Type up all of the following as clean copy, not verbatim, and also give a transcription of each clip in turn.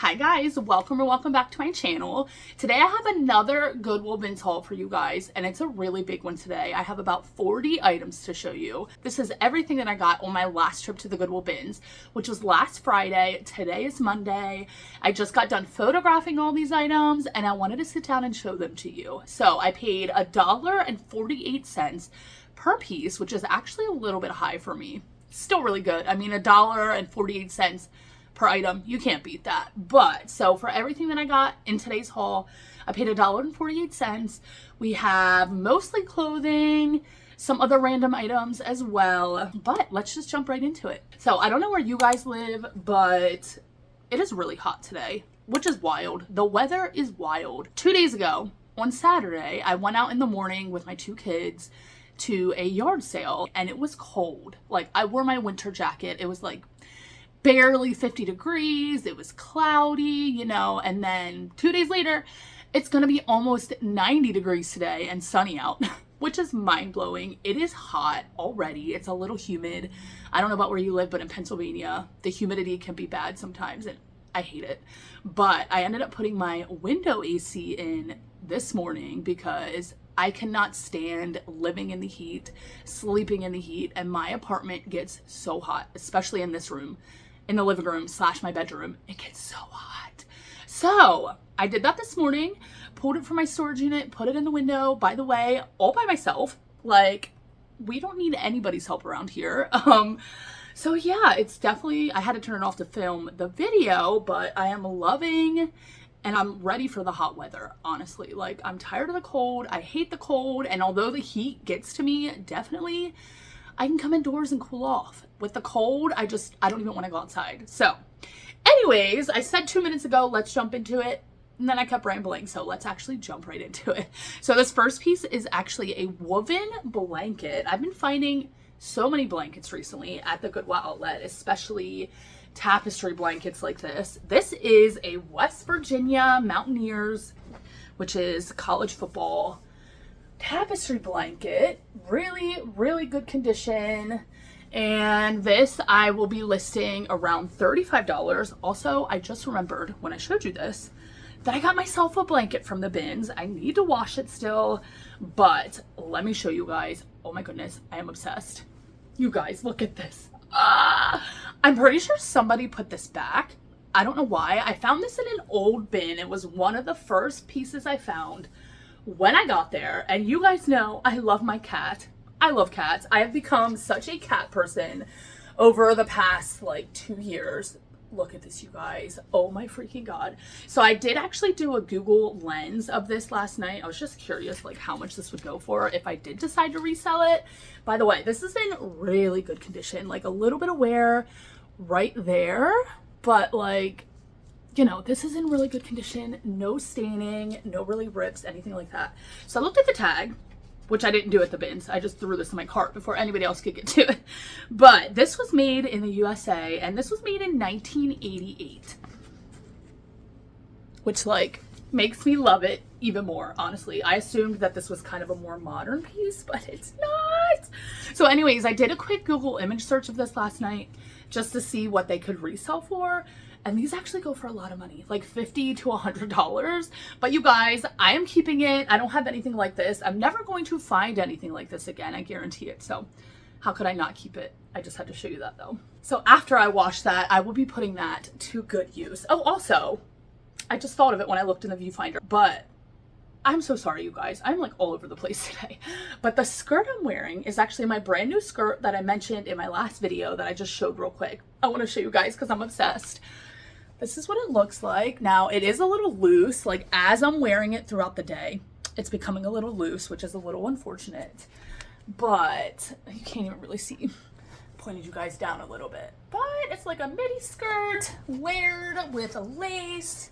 Hi guys, welcome or welcome back to my channel. Today I have another Goodwill bins haul for you guys, and it's a really big one today. I have about 40 items to show you. This is everything that I got on my last trip to the Goodwill bins, which was last Friday. Today is Monday. I just got done photographing all these items and I wanted to sit down and show them to you. So I paid $1.48 per piece, which is actually a little bit high for me. Still really good. I mean, $1.48 per item, you can't beat that. But so for everything that I got in today's haul, I paid $1.48. We have mostly clothing, some other random items as well, but let's just jump right into it. So I don't know where you guys live, but it is really hot today, which is wild. The weather is wild. 2 days ago on Saturday, I went out in the morning with my two kids to a yard sale and it was cold. Like, I wore my winter jacket. It was like barely 50 degrees. It was cloudy, you know, and then 2 days later, it's gonna be almost 90 degrees today and sunny out, which is mind-blowing. It is hot already. It's a little humid. I don't know about where you live, but in Pennsylvania, the humidity can be bad sometimes and I hate it. But I ended up putting my window AC in this morning because I cannot stand living in the heat, sleeping in the heat, and my apartment gets so hot, especially in this room. In the living room / my bedroom, it gets so hot. So I did that this morning, pulled it from my storage unit, put it in the window, by the way, all by myself. Like, we don't need anybody's help around here. So yeah, it's definitely, I had to turn it off to film the video, but I am loving and I'm ready for the hot weather, honestly. Like, I'm tired of the cold. I hate the cold. And although the heat gets to me, definitely, I can come indoors and cool off. With the cold, I don't even want to go outside. So anyways, I said 2 minutes ago, let's jump into it. And then I kept rambling. So let's actually jump right into it. So this first piece is actually a woven blanket. I've been finding so many blankets recently at the Goodwill outlet, especially tapestry blankets like this. This is a West Virginia Mountaineers, which is college football, tapestry blanket. Really good condition. And this I will be listing around $35. Also, I just remembered when I showed you this that I got myself a blanket from the bins. I need to wash it still, but let me show you guys. Oh my goodness, I am obsessed. You guys, look at this. I'm pretty sure somebody put this back. I don't know why. I found this in an old bin. It was one of the first pieces I found when I got there. And you guys know I love my cat. I love cats. I have become such a cat person over the past like 2 years. Look at this, you guys. Oh my freaking God. So I did actually do a Google lens of this last night. I was just curious like how much this would go for if I did decide to resell it. By the way, this is in really good condition, like a little bit of wear right there, but like, you know, this is in really good condition. No staining, no really rips, anything like that. So I looked at the tag, which I didn't do at the bins. I just threw this in my cart before anybody else could get to it. But this was made in the USA, and this was made in 1988. Which, like, makes me love it even more, honestly. I assumed that this was kind of a more modern piece, but it's not. So anyways, I did a quick Google image search of this last night just to see what they could resell for. And these actually go for a lot of money, like $50 to $100. But you guys, I am keeping it. I don't have anything like this. I'm never going to find anything like this again. I guarantee it. So how could I not keep it? I just had to show you that though. So after I wash that, I will be putting that to good use. Oh, also, I just thought of it when I looked in the viewfinder, but I'm so sorry, you guys. I'm like all over the place today. But the skirt I'm wearing is actually my brand new skirt that I mentioned in my last video that I just showed real quick. I want to show you guys because I'm obsessed. This is what it looks like. Now, it is a little loose. Like, as I'm wearing it throughout the day, it's becoming a little loose, which is a little unfortunate. But you can't even really see. Pointed you guys down a little bit. But it's like a midi skirt, layered with a lace,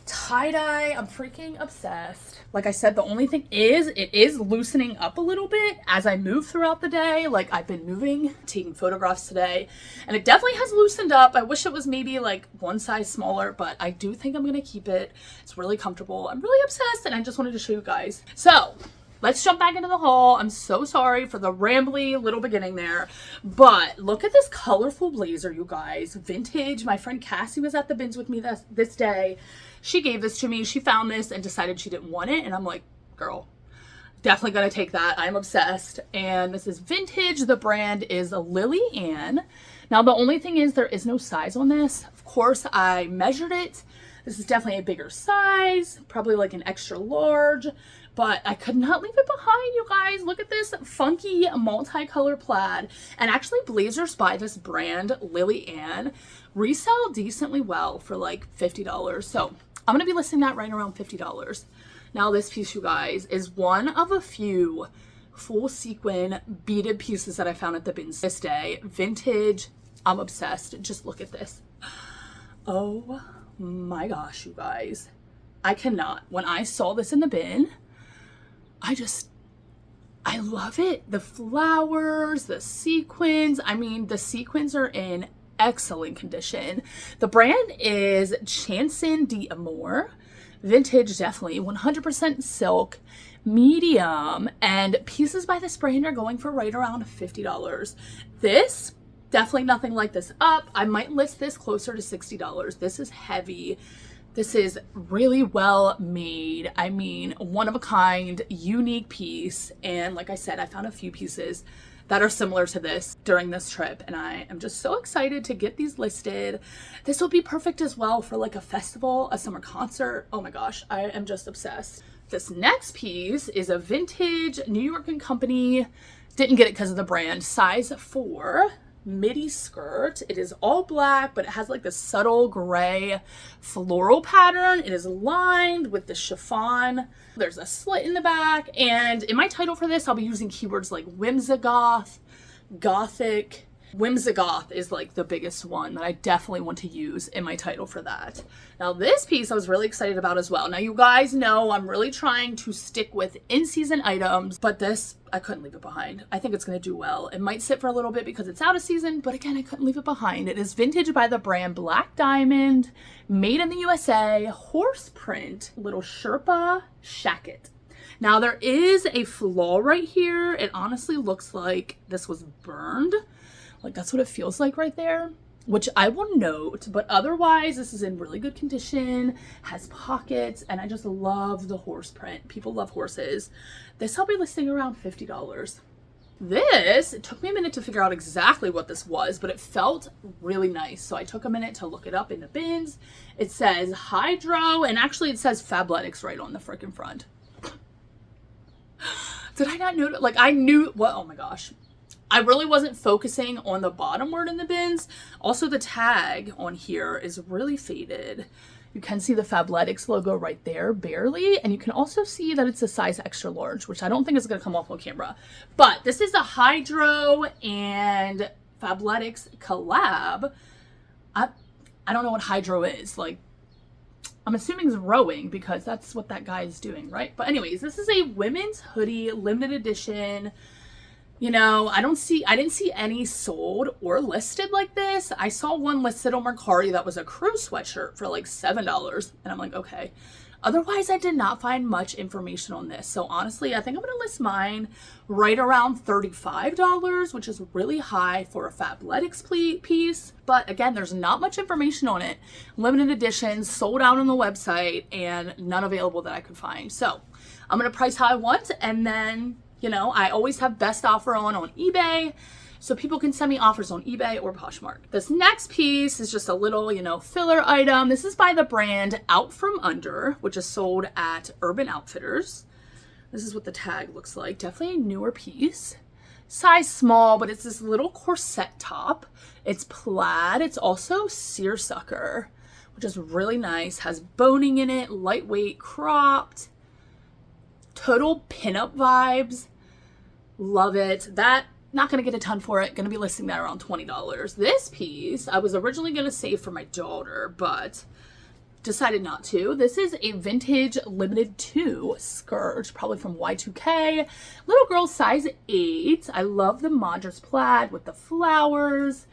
tie-dye. I'm freaking obsessed. Like I said, the only thing is it is loosening up a little bit as I move throughout the day. Like, I've been moving, taking photographs today, and it definitely has loosened up. I wish it was maybe like one size smaller, but I do think I'm gonna keep it. It's really comfortable. I'm really obsessed, and I just wanted to show you guys. So let's jump back into the haul. I'm so sorry for the rambly little beginning there, but look at this colorful blazer, you guys. Vintage. My friend Cassie was at the bins with me this day. She gave this to me. She found this and decided she didn't want it, and I'm like, girl, definitely gonna take that. I'm obsessed. And this is vintage. The brand is Lily Ann. Now the only thing is there is no size on this. Of course, I measured it. This is definitely a bigger size, probably like an extra large, but I could not leave it behind, you guys. Look at this funky multicolor plaid. And actually blazers by this brand, Lily Ann, resell decently well for like $50. So I'm gonna be listing that right around $50. Now this piece, you guys, is one of a few full sequin beaded pieces that I found at the bins this day. Vintage, I'm obsessed. Just look at this. Oh my gosh, you guys. I cannot. When I saw this in the bin, I love it. The flowers, the sequins. I mean, the sequins are in excellent condition. The brand is Chanson d'Amour. Vintage, definitely. 100% silk, medium, and pieces by this brand are going for right around $50. This, definitely nothing like this up. I might list this closer to $60. This is heavy. This is really well made. I mean, one of a kind, unique piece. And like I said, I found a few pieces that are similar to this during this trip, and I am just so excited to get these listed. This will be perfect as well for like a festival, a summer concert. Oh my gosh, I am just obsessed. This next piece is a vintage New York & Company, didn't get it because of the brand, size 4 midi skirt. It is all black, but it has like this subtle gray floral pattern. It is lined with the chiffon. There's a slit in the back, and in my title for this, I'll be using keywords like whimsigoth, gothic. Whimsigoth is like the biggest one that I definitely want to use in my title for that. Now this piece I was really excited about as well. Now you guys know I'm really trying to stick with in-season items, but this, I couldn't leave it behind. I think it's going to do well. It might sit for a little bit because it's out of season, but again, I couldn't leave it behind. It is vintage by the brand Black Diamond, made in the USA, horse print, little Sherpa shacket. Now there is a flaw right here. It honestly looks like this was burned. Like that's what it feels like right there, which I will note, but otherwise this is in really good condition, has pockets, and I just love the horse print. People love horses. This I'll be listing around $50. This, it took me a minute to figure out exactly what this was, but it felt really nice. So I took a minute to look it up in the bins. It says Hydro, and actually it says Fabletics right on the freaking front. Did I not know? Like I knew what, oh my gosh. I really wasn't focusing on the bottom word in the bins. Also, the tag on here is really faded. You can see the Fabletics logo right there, barely. And you can also see that it's a size extra large, which I don't think is going to come off on camera. But this is a Hydro and Fabletics collab. I don't know what Hydro is. Like, I'm assuming it's rowing because that's what that guy is doing, right? But anyways, this is a women's hoodie, limited edition. You know, I didn't see any sold or listed like this. I saw one listed on Mercari that was a crew sweatshirt for like $7. And I'm like, okay. Otherwise, I did not find much information on this. So honestly, I think I'm going to list mine right around $35, which is really high for a Fabletics piece. But again, there's not much information on it. Limited edition, sold out on the website, and none available that I could find. So I'm going to price how I want, and then, you know, I always have best offer on eBay, so people can send me offers on eBay or Poshmark. This next piece is just a little, you know, filler item. This is by the brand Out From Under, which is sold at Urban Outfitters. This is what the tag looks like. Definitely a newer piece. Size small, but it's this little corset top. It's plaid. It's also seersucker, which is really nice. Has boning in it, lightweight, cropped. Total pinup vibes. Love it. That, not going to get a ton for it. Going to be listing that around $20. This piece, I was originally going to save for my daughter, but decided not to. This is a vintage limited 2 skirt, probably from Y2K. Little girl size 8. I love the Madras plaid with the flowers.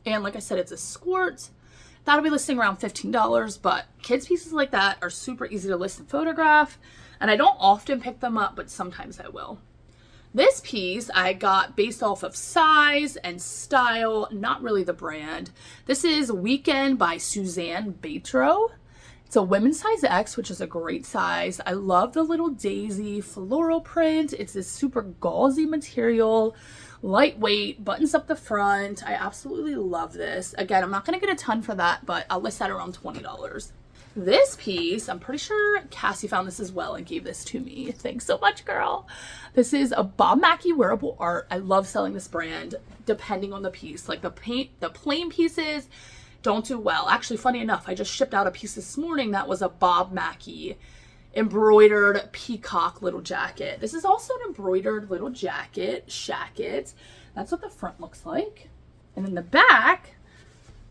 And like I said, it's a skirt. That'll be listing around $15, but kids pieces like that are super easy to list and photograph, and I don't often pick them up, but sometimes I will. This piece I got based off of size and style, not really the brand. This is Weekend by Suzanne Batro. It's a women's size X, which is a great size. I love the little daisy floral print. It's this super gauzy material, lightweight, buttons up the front. I absolutely love this. Again, I'm not going to get a ton for that, but I'll list that around $20. This piece, I'm pretty sure Cassie found this as well and gave this to me. Thanks so much, girl. This is a Bob Mackie wearable art. I love selling this brand depending on the piece. Like the plain pieces don't do well. Actually, funny enough, I just shipped out a piece this morning that was a Bob Mackie embroidered peacock little jacket. This is also an embroidered little jacket, shacket. That's what the front looks like. And then the back,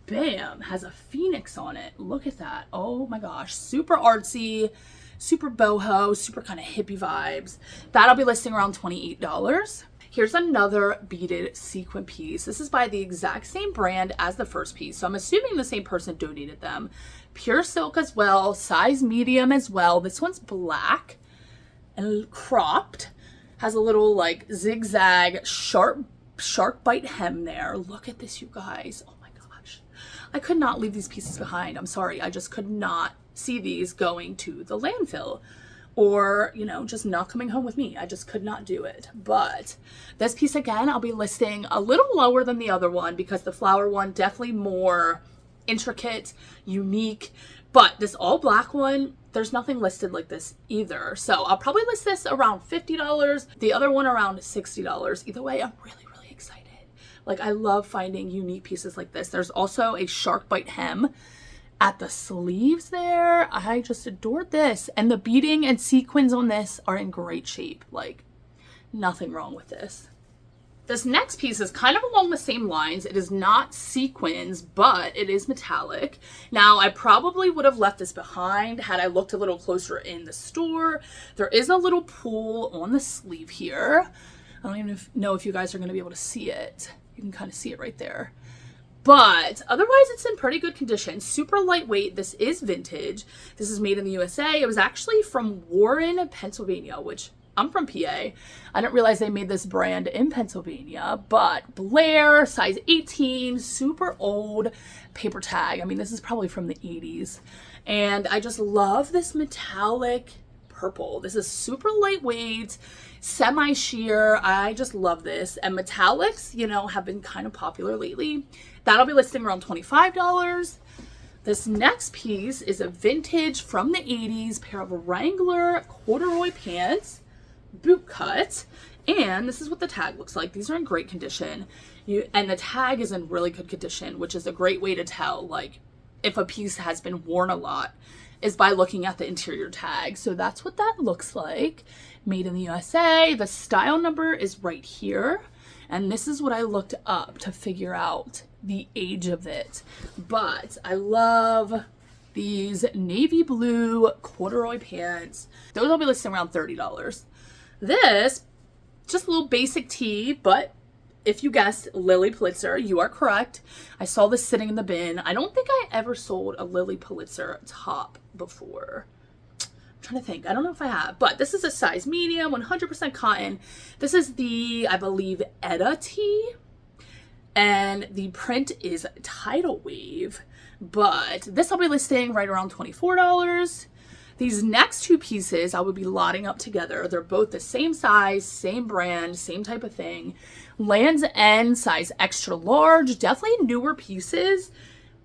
bam, has a phoenix on it. Look at that. Oh my gosh. Super artsy, super boho, super kind of hippie vibes. That'll be listing around $28. Here's another beaded sequin piece. This is by the exact same brand as the first piece, so I'm assuming the same person donated them. Pure silk as well, size medium as well. This one's black and cropped. Has a little like zigzag sharp bite hem there. Look at this, you guys. Oh my gosh. I could not leave these pieces behind. I'm sorry. I just could not see these going to the landfill or, you know, just not coming home with me. I just could not do it. But this piece, again, I'll be listing a little lower than the other one because the flower one definitely more intricate, unique. But this all black one, there's nothing listed like this either. So I'll probably list this around $50. The other one around $60. Either way, I'm really excited. Like, I love finding unique pieces like this. There's also a shark bite hem at the sleeves there. I just adored this. And the beading and sequins on this are in great shape. Like, nothing wrong with this. This next piece is kind of along the same lines. It is not sequins, but it is metallic. Now, I probably would have left this behind had I looked a little closer in the store. There is a little pull on the sleeve here. I don't even know if you guys are going to be able to see it. You can kind of see it right there. But otherwise, it's in pretty good condition. Super lightweight. This is vintage. This is made in the USA. It was actually from Warren, Pennsylvania, which I'm from PA. I didn't realize they made this brand in Pennsylvania, but Blair, size 18, super old paper tag. I mean, this is probably from the 80s. And I just love this metallic purple. This is super lightweight, semi-sheer. I just love this. And metallics, you know, have been kind of popular lately. That'll be listing around $25. This next piece is a vintage from the 80s pair of Wrangler corduroy pants, boot cut, and this is what the tag looks like. These are in great condition. And the tag is in really good condition, which is a great way to tell, like, if a piece has been worn a lot, is by looking at the interior tag. So that's what that looks like. Made in the USA. The style number is right here. And this is what I looked up to figure out the age of it. But I love these navy blue corduroy pants. Those will be listing around $30. This, just a little basic tee, but if you guessed Lily Pulitzer, you are correct. I saw this sitting in the bin. I don't think I ever sold a Lily Pulitzer top before. I'm trying to think. I don't know if I have, but this is a size medium, 100% cotton. This is the, I believe, Etta tee, and the print is tidal wave, but this I'll be listing right around $24. These next two pieces I would be lotting up together. They're both the same size, same brand, same type of thing. Land's End, size extra large, definitely newer pieces,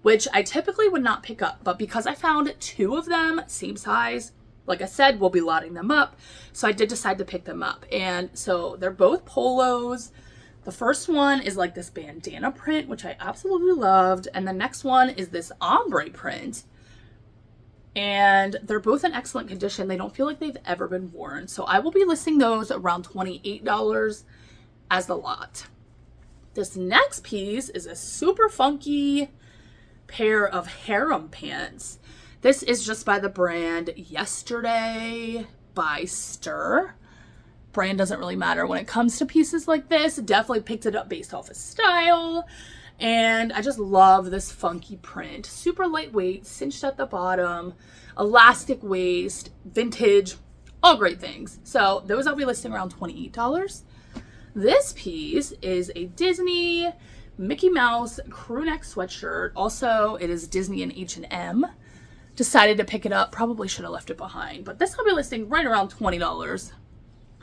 which I typically would not pick up. But because I found two of them, same size, like I said, we'll be lotting them up. So I did decide to pick them up. And so they're both polos. The first one is like this bandana print, which I absolutely loved. And the next one is this ombre print. And they're both in excellent condition. They don't feel like they've ever been worn. So I will be listing those around $28 as the lot. This next piece is a super funky pair of harem pants. This is just by the brand Yesterday by Stir. Brand doesn't really matter when it comes to pieces like this. Definitely picked it up based off of style. And I just love this funky print. Super lightweight, cinched at the bottom, elastic waist, vintage, all great things. So those I'll be listing around $28. This piece is a Disney Mickey Mouse crew neck sweatshirt. Also, it is Disney and H&M. Decided to pick it up. Probably should have left it behind. But this I'll be listing right around $20.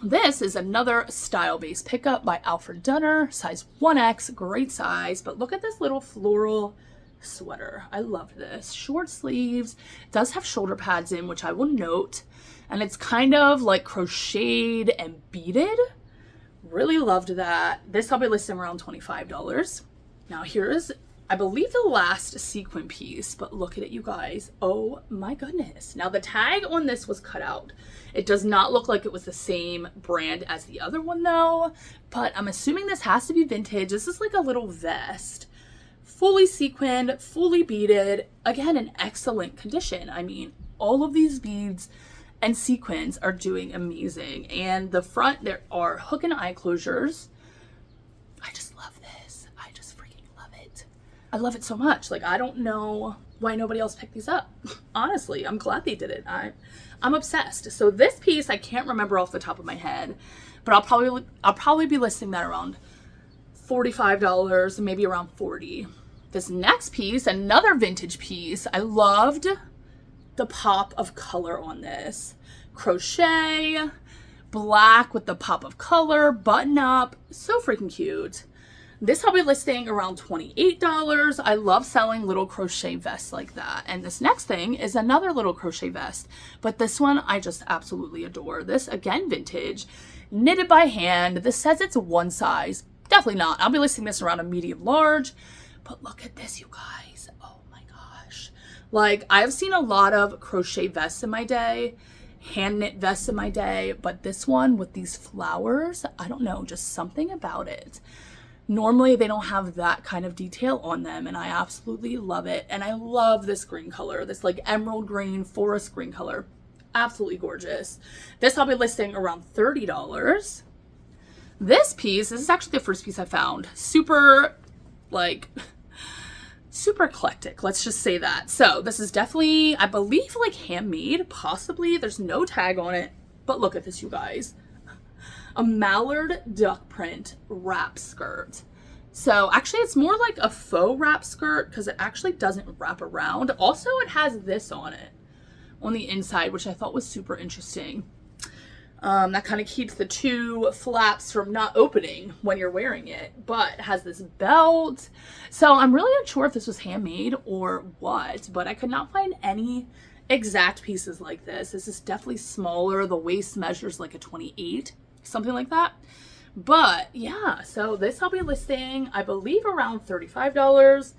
This is another style-based pickup by Alfred Dunner. Size 1X. Great size. But look at this little floral sweater. I love this. Short sleeves. It does have shoulder pads in, which I will note. And it's kind of like crocheted and beaded. Really loved that. This I'll be listing around $25. Now here's, I believe, the last sequin piece, but look at it, you guys. Oh my goodness. Now the tag on this was cut out. It does not look like it was the same brand as the other one though, but I'm assuming this has to be vintage. This is like a little vest. Fully sequined, fully beaded. Again, in excellent condition. I mean, all of these beads and sequins are doing amazing. And the front, there are hook and eye closures. I just love this. I just freaking love it. I love it so much. Like, I don't know why nobody else picked these up. Honestly, I'm glad they did it. I'm obsessed. So this piece, I can't remember off the top of my head, but I'll probably be listing that around $45, maybe around $40. This next piece, another vintage piece. I loved the pop of color on this. Crochet, black with the pop of color, button up, so freaking cute. This I'll be listing around $28. I love selling little crochet vests like that. And this next thing is another little crochet vest, but this one I just absolutely adore. This, again, vintage, knitted by hand. This says it's one size. Definitely not. I'll be listing this around a medium large, but look at this, you guys. Oh my gosh. Like, I've seen a lot of crochet vests in my day, hand knit vests in my day, but this one with these flowers, I don't know, just something about it. Normally they don't have that kind of detail on them, and I absolutely love it. And I love this green color, this like emerald green, forest green color. Absolutely gorgeous. This I'll be listing around $30. This piece, this is actually the first piece I found. Super eclectic, let's just say that. So this is definitely, I believe, like handmade, possibly. There's no tag on it, but look at this, you guys. A mallard duck print wrap skirt. So actually it's more like a faux wrap skirt because it actually doesn't wrap around. Also, it has this on it on the inside, which I thought was super interesting. That kind of keeps the two flaps from not opening when you're wearing it, but it has this belt. So I'm really unsure if this was handmade or what, but I could not find any exact pieces like this. This is definitely smaller. The waist measures like a 28, something like that. But yeah, so this I'll be listing, I believe, around $35.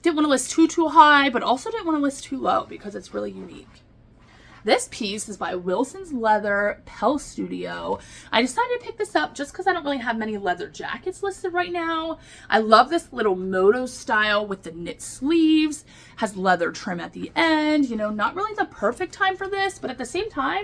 Didn't want to list too high, but also didn't want to list too low because it's really unique. This piece is by Wilson's Leather Pell Studio. I decided to pick this up just because I don't really have many leather jackets listed right now. I love this little moto style with the knit sleeves, has leather trim at the end. You know, not really the perfect time for this, but at the same time,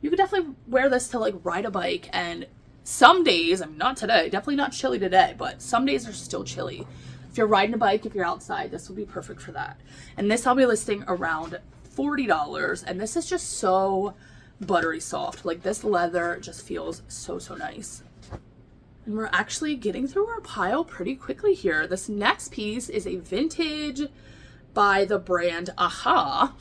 you could definitely wear this to like ride a bike. And some days, I mean, not today, definitely not chilly today, but some days are still chilly. If you're riding a bike, if you're outside, this would be perfect for that. And this I'll be listing around $40, and this is just so buttery soft. Like, this leather just feels so nice. And we're actually getting through our pile pretty quickly here. This next piece is a vintage by the brand Aha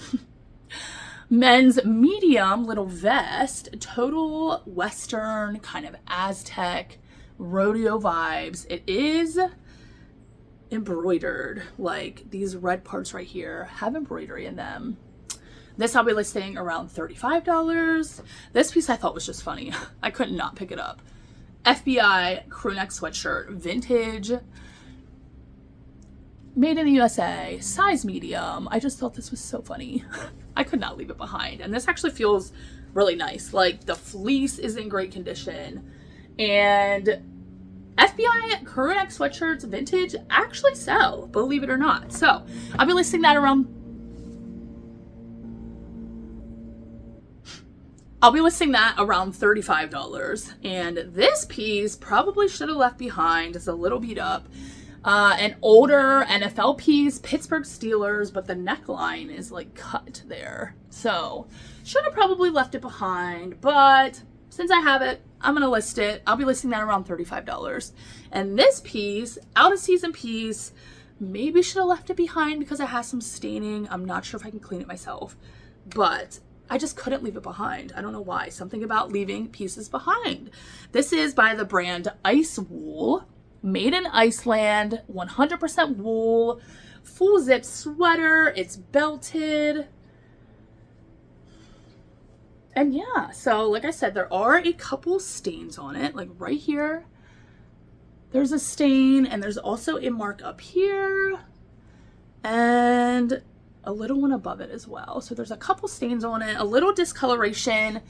men's medium little vest, total Western kind of Aztec rodeo vibes. It is embroidered, like these red parts right here have embroidery in them. This I'll be listing around $35. This piece I thought was just funny. I could not pick it up. FBI crew neck sweatshirt, vintage, made in the USA, size medium. I just thought this was so funny. I could not leave it behind. And this actually feels really nice. Like, the fleece is in great condition. And FBI crew neck sweatshirts, vintage, actually sell, believe it or not. So I'll be listing that around $35. And this piece probably should have left behind. It's a little beat up. An older NFL piece, Pittsburgh Steelers, but the neckline is like cut there. So should have probably left it behind, but since I have it, I'm going to list it. I'll be listing that around $35. And this piece, out of season piece, maybe should have left it behind because it has some staining. I'm not sure if I can clean it myself, but I just couldn't leave it behind. I don't know why. Something about leaving pieces behind. This is by the brand Ice Wool. Made in Iceland, 100% wool, full zip sweater, it's belted. And yeah, so like I said, there are a couple stains on it, like right here. There's a stain, and there's also a mark up here, and a little one above it as well. So there's a couple stains on it, a little discoloration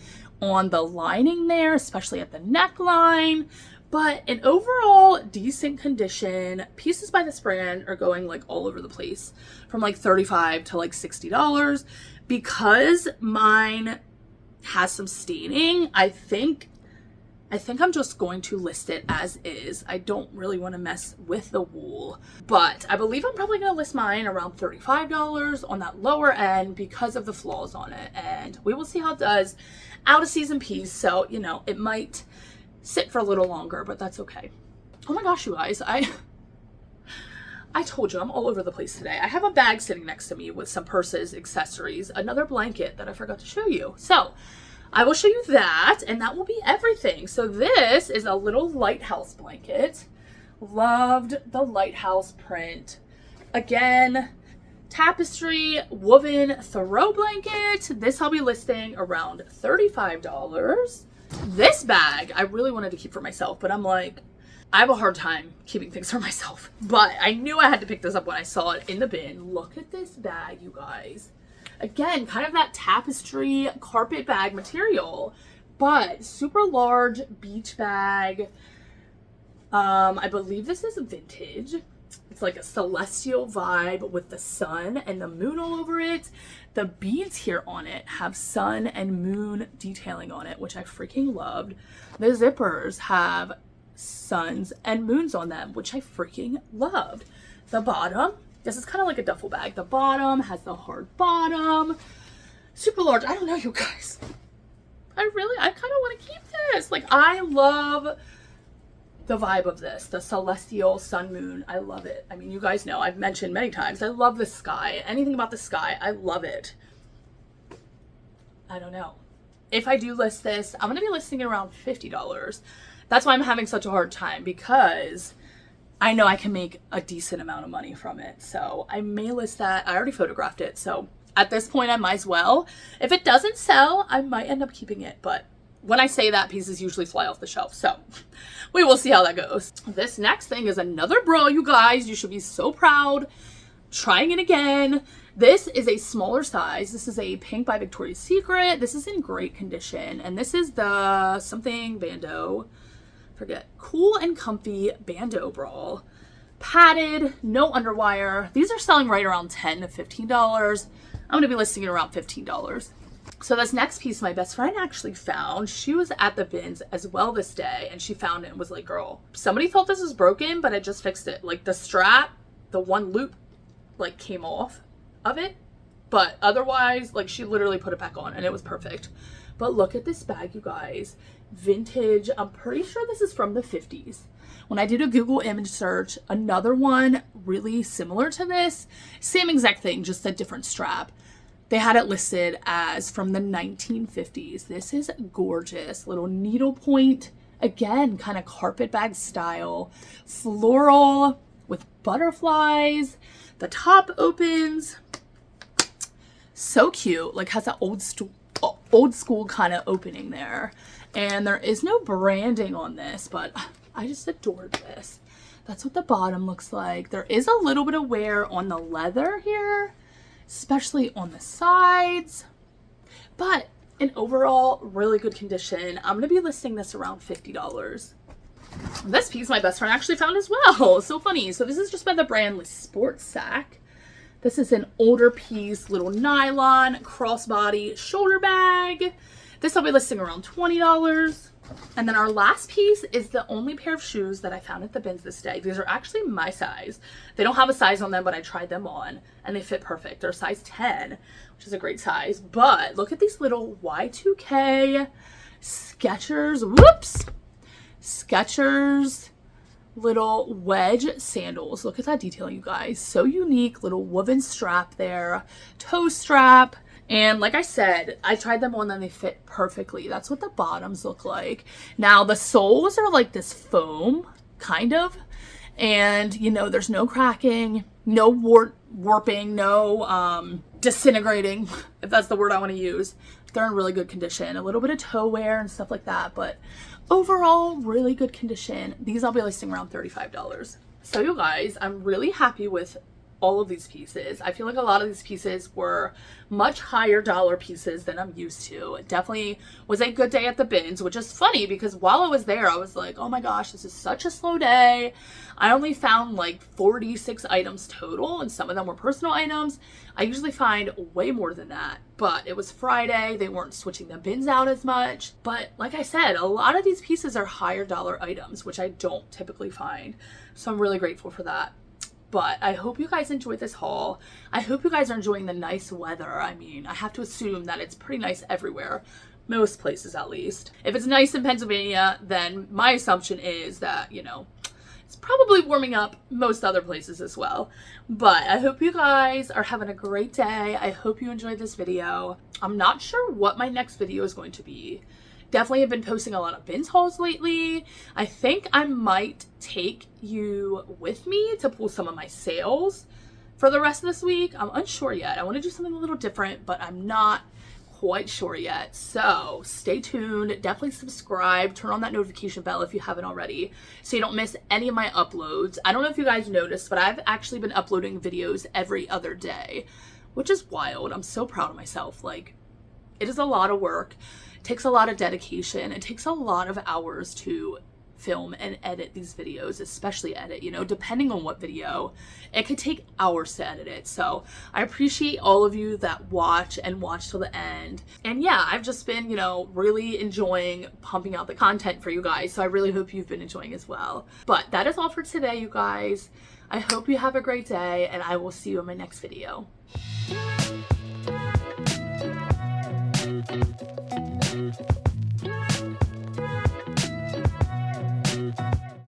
on the lining there, especially at the neckline. But in overall decent condition. Pieces by this brand are going like all over the place, from like $35 to like $60. Because mine has some staining, I think I'm just going to list it as is. I don't really want to mess with the wool, but I believe I'm probably going to list mine around $35 on that lower end because of the flaws on it. And we will see how it does. Out of season piece, so you know, it might sit for a little longer, but that's okay. Oh my gosh, you guys, I told you I'm all over the place today. I have a bag sitting next to me with some purses, accessories, another blanket that I forgot to show you. So I will show you that, and that will be everything. So this is a little lighthouse blanket. Loved the lighthouse print. Again, tapestry woven throw blanket. This I'll be listing around $35. This bag, I really wanted to keep for myself, but I'm like, I have a hard time keeping things for myself. But I knew I had to pick this up when I saw it in the bin. Look at this bag, you guys. Again, kind of that tapestry carpet bag material, but super large beach bag. I believe this is vintage. It's like a celestial vibe with the sun and the moon all over it. The beads here on it have sun and moon detailing on it, which I freaking loved. The zippers have suns and moons on them, which I freaking loved. The bottom, this is kind of like a duffel bag. The bottom has the hard bottom. Super large. I don't know, you guys. I kind of want to keep this. Like, I love the vibe of this, the celestial sun moon. I love it. I mean, you guys know, I've mentioned many times, I love the sky. Anything about the sky, I love it. I don't know. If I do list this, I'm going to be listing it around $50. That's why I'm having such a hard time, because I know I can make a decent amount of money from it. So I may list that. I already photographed it. So at this point, I might as well. If it doesn't sell, I might end up keeping it. But when I say that, pieces usually fly off the shelf. So we will see how that goes. This next thing is another bra, you guys. You should be so proud. Trying it again. This is a smaller size. This is a pink by Victoria's Secret. This is in great condition. And this is the something bandeau. Forget. Cool and comfy bandeau bra. Padded, no underwire. These are selling right around $10 to $15. I'm going to be listing it around $15. So this next piece my best friend actually found. She was at the bins as well this day, and she found it and was like, girl, somebody thought this was broken, but I just fixed it. Like, the strap, the one loop, like, came off of it, but otherwise, like, she literally put it back on and it was perfect. But look at this bag, you guys. Vintage. I'm pretty sure this is from the 50s. When I did a Google image search, another one really similar to this, same exact thing, just a different strap. They had it listed as from the 1950s. This is gorgeous. Little needlepoint. Again, kind of carpet bag style. Floral with butterflies. The top opens. So cute. Like, has that old school kind of opening there. And there is no branding on this, but I just adored this. That's what the bottom looks like. There is a little bit of wear on the leather here, especially on the sides, but in overall really good condition. I'm going to be listing this around $50. This piece my best friend actually found as well. So funny. So this is just by the brand Sports Sack. This is an older piece, little nylon crossbody shoulder bag. This I'll be listing around $20. And then our last piece is the only pair of shoes that I found at the bins this day. These are actually my size. They don't have a size on them, but I tried them on and they fit perfect. They're size 10, which is a great size. But look at these little Y2K Skechers, Skechers little wedge sandals. Look at that detail, you guys. So unique. Little woven strap there, toe strap. And like I said, I tried them on and they fit perfectly. That's what the bottoms look like. Now the soles are like this foam, kind of. And you know, there's no cracking, no warping, no disintegrating, if that's the word I want to use. They're in really good condition. A little bit of toe wear and stuff like that, but overall, really good condition. These I'll be listing around $35. So you guys, I'm really happy with all of these pieces. I feel like a lot of these pieces were much higher dollar pieces than I'm used to. It definitely was a good day at the bins, which is funny because while I was there, I was like, oh my gosh, this is such a slow day. I only found like 46 items total, and some of them were personal items. I usually find way more than that, but it was Friday. They weren't switching the bins out as much. But like I said, a lot of these pieces are higher dollar items, which I don't typically find. So I'm really grateful for that. But I hope you guys enjoyed this haul. I hope you guys are enjoying the nice weather. I mean, I have to assume that it's pretty nice everywhere. Most places, at least. If it's nice in Pennsylvania, then my assumption is that, you know, it's probably warming up most other places as well. But I hope you guys are having a great day. I hope you enjoyed this video. I'm not sure what my next video is going to be. Definitely have been posting a lot of bins hauls lately. I think I might take you with me to pull some of my sales for the rest of this week. I'm unsure yet. I want to do something a little different, but I'm not quite sure yet. So stay tuned. Definitely subscribe. Turn on that notification bell if you haven't already so you don't miss any of my uploads. I don't know if you guys noticed, but I've actually been uploading videos every other day, which is wild. I'm so proud of myself. Like, it is a lot of work. It takes a lot of dedication. It takes a lot of hours to film and edit these videos, especially edit, you know, depending on what video, it could take hours to edit it. So I appreciate all of you that watch and watch till the end. And yeah, I've just been, you know, really enjoying pumping out the content for you guys. So I really hope you've been enjoying as well. But that is all for today, you guys. I hope you have a great day and I will see you in my next video.